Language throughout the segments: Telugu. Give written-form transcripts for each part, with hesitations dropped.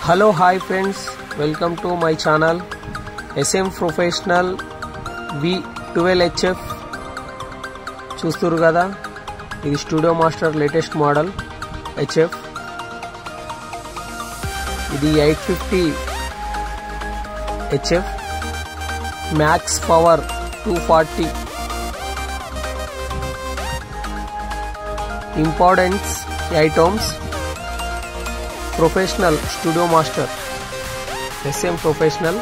Hello, hi friends, welcome to my channel SM Professional V12HF. చూస్తురు కదా, ఇది studio master latest model HF. ఇది 850 HF, max power 240, importance 8 ohms, professional studio master SM professional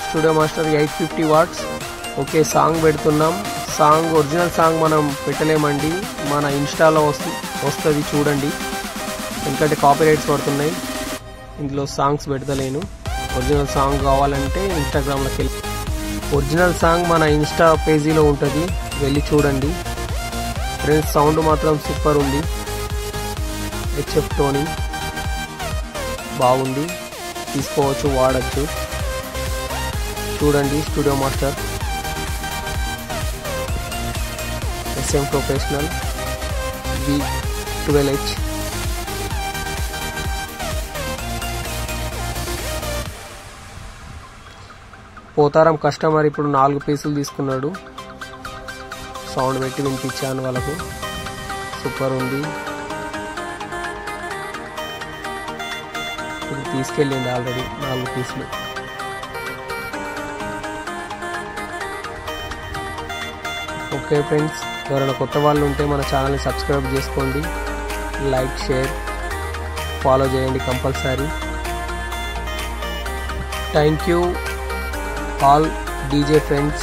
studio master 850 watts. Okay, song పెడుతున్నాం. సాంగ్ ఒరిజినల్ సాంగ్ మనం పెట్టలేమండి, మన ఇన్స్టాలో వస్తుంది చూడండి, ఎందుకంటే కాపీరైట్స్ పడుతున్నాయి. ఇందులో సాంగ్స్ పెడతలేను. ఒరిజినల్ సాంగ్ కావాలంటే ఇన్స్టాగ్రామ్లోకి వెళ్ళి ఒరిజినల్ సాంగ్ మన ఇన్స్టా పేజీలో ఉంటుంది, వెళ్ళి చూడండి ఫ్రెండ్స్. సౌండ్ మాత్రం సూపర్ ఉంది. HF టోనీ బాగుంది, తీసుకోవచ్చు, వాడచ్చు. చూడండి, studio master SM professional V12H. Potharam customer ఇప్పుడు 4 పీసులు తీసుకున్నాడు. సౌండ్ పెట్టి వినిపించాను వాళ్ళకు. సూపర్ ఉంది. ఇప్పుడు తీసుకెళ్ళింది ఆల్రెడీ 4 పీసులు. ఓకే ఫ్రెండ్స్, ఎవరైనా కొత్త వాళ్ళు ఉంటే మన ఛానల్ని సబ్స్క్రైబ్ చేసుకోండి, లైక్, షేర్, ఫాలో చేయండి compulsory. Thank you all DJ friends.